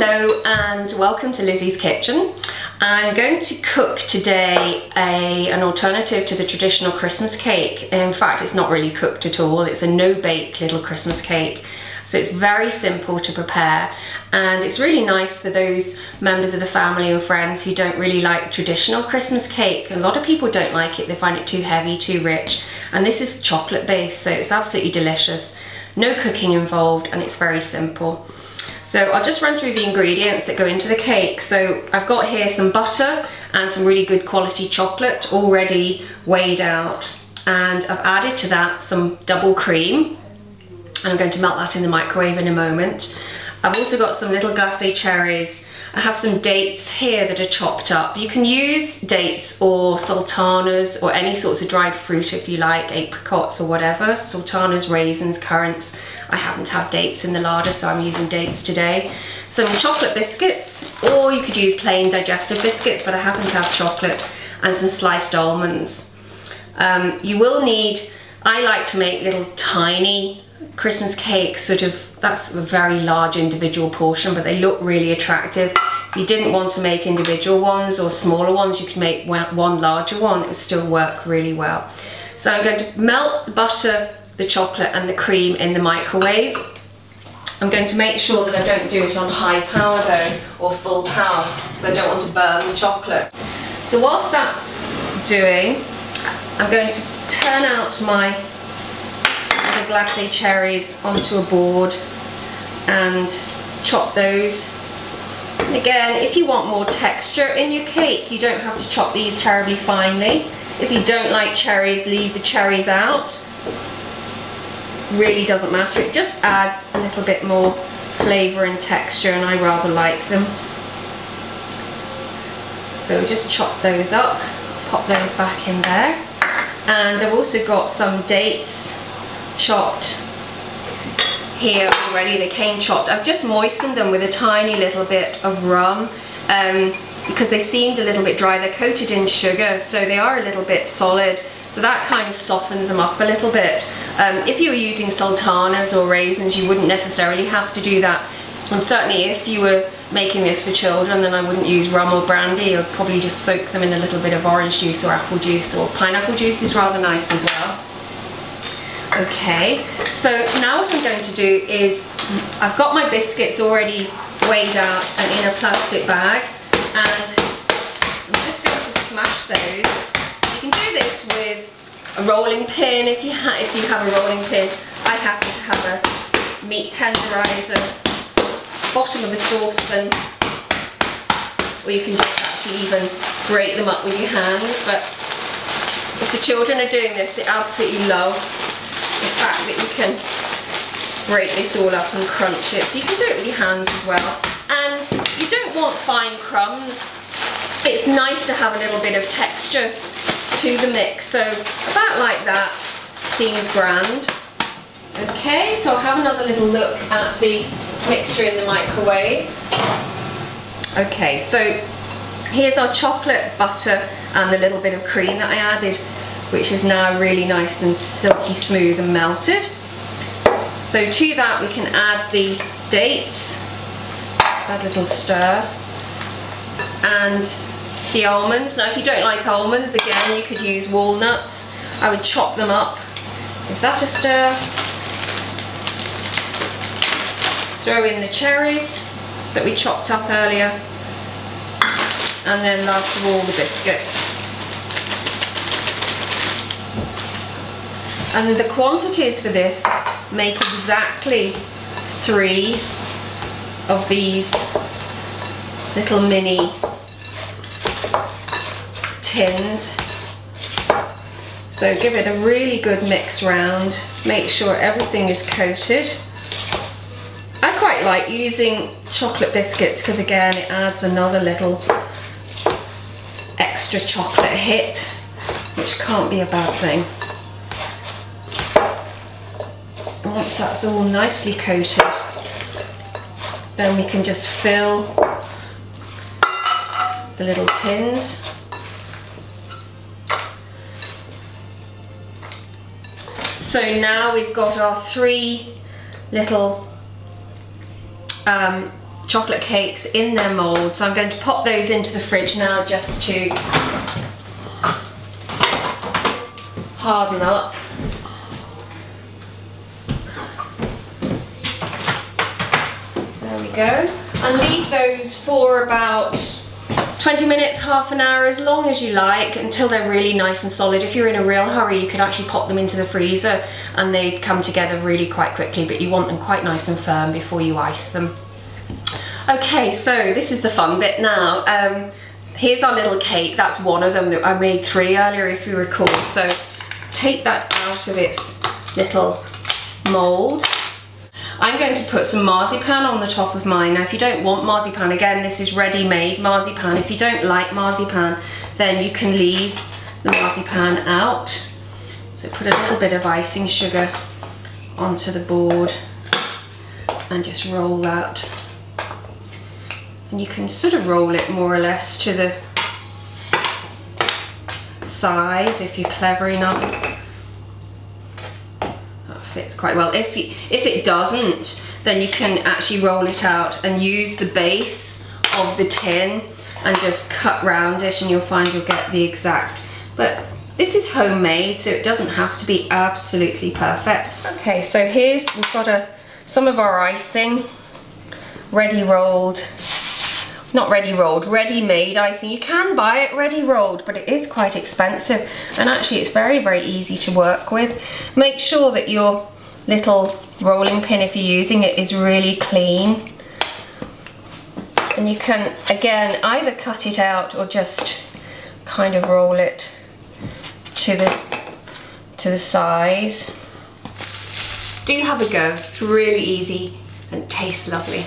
Hello and welcome to Lizzie's Kitchen. I'm going to cook today an alternative to the traditional Christmas cake. In fact, it's not really cooked at all. It's a no-bake little Christmas cake. So it's very simple to prepare and it's really nice for those members of the family and friends who don't really like traditional Christmas cake. A lot of people don't like it. They find it too heavy, too rich. And this is chocolate based, so it's absolutely delicious. No cooking involved and it's very simple. So I'll just run through the ingredients that go into the cake. So I've got here some butter and some really good quality chocolate already weighed out. And I've added to that some double cream. And I'm going to melt that in the microwave in a moment. I've also got some little glacé cherries. I have some dates here that are chopped up. You can use dates or sultanas or any sorts of dried fruit if you like, apricots or whatever. Sultanas, raisins, currants. I happen to have dates in the larder, so I'm using dates today. Some chocolate biscuits, or you could use plain digestive biscuits, but I happen to have chocolate, and some sliced almonds. You will need, I like to make little tiny Christmas cakes, sort of, that's a very large individual portion, but they look really attractive. If you didn't want to make individual ones or smaller ones, you could make one larger one. It would still work really well. So I'm going to melt the butter, the chocolate and the cream in the microwave. I'm going to make sure that I don't do it on high power though, or full power, because I don't want to burn the chocolate. So whilst that's doing, I'm going to turn out my glacé cherries onto a board and chop those. And again, if you want more texture in your cake, you don't have to chop these terribly finely. If you don't like cherries, leave the cherries out. Really doesn't matter, it just adds a little bit more flavour and texture and I rather like them. So just chop those up, pop those back in there. And I've also got some dates chopped here already. They came chopped. I've just moistened them with a tiny little bit of rum because they seemed a little bit dry. They're coated in sugar, so they are a little bit solid. So that kind of softens them up a little bit. If you were using sultanas or raisins, you wouldn't necessarily have to do that. And certainly if you were making this for children, then I wouldn't use rum or brandy. I'd probably just soak them in a little bit of orange juice or apple juice, or pineapple juice is rather nice as well. Okay, so now what I'm going to do is, I've got my biscuits already weighed out and in a plastic bag, and I'm just going to smash those. You can do this with a rolling pin if you have a rolling pin. I happen to have a meat tenderizer, bottom of a saucepan, or you can just actually even break them up with your hands. But if the children are doing this, they absolutely love the fact that you can break this all up and crunch it. So you can do it with your hands as well. And you don't want fine crumbs. It's nice to have a little bit of texture to the mix. So about like that seems grand. Okay, so I'll have another little look at the mixture in the microwave. Okay, so here's our chocolate, butter and the little bit of cream that I added, which is now really nice and silky smooth and melted. So to that we can add the dates, that little stir, and the almonds. Now if you don't like almonds, again you could use walnuts. I would chop them up, give that a stir, throw in the cherries that we chopped up earlier, and then last of all the biscuits. And the quantities for this make exactly 3 of these little mini tins. So give it a really good mix round, make sure everything is coated. I quite like using chocolate biscuits because again it adds another little extra chocolate hit, which can't be a bad thing. Once that's all nicely coated, then we can just fill the little tins. So now we've got our 3 little chocolate cakes in their mould. So I'm going to pop those into the fridge now just to harden up. There we go. And leave those for about 20 minutes, half an hour, as long as you like, until they're really nice and solid. If you're in a real hurry, you could actually pop them into the freezer and they'd come together really quite quickly, but you want them quite nice and firm before you ice them. Okay, so this is the fun bit now. Here's our little cake. That's one of them. That I made 3 earlier, if you recall. So take that out of its little mould. I'm going to put some marzipan on the top of mine. Now, if you don't want marzipan, again, this is ready-made marzipan. If you don't like marzipan, then you can leave the marzipan out. So put a little bit of icing sugar onto the board and just roll that. And you can sort of roll it more or less to the size if you're clever enough. Fits quite well. If it doesn't, then you can actually roll it out and use the base of the tin and just cut round it, and you'll find you'll get the exact. But this is homemade, so it doesn't have to be absolutely perfect. Okay, so we've got some of our icing ready rolled. Not ready rolled, ready-made icing. You can buy it ready rolled, but it is quite expensive, and actually it's very, very easy to work with. Make sure that your little rolling pin, if you're using it, is really clean. And you can, again, either cut it out or just kind of roll it to the size. Do have a go. It's really easy and it tastes lovely.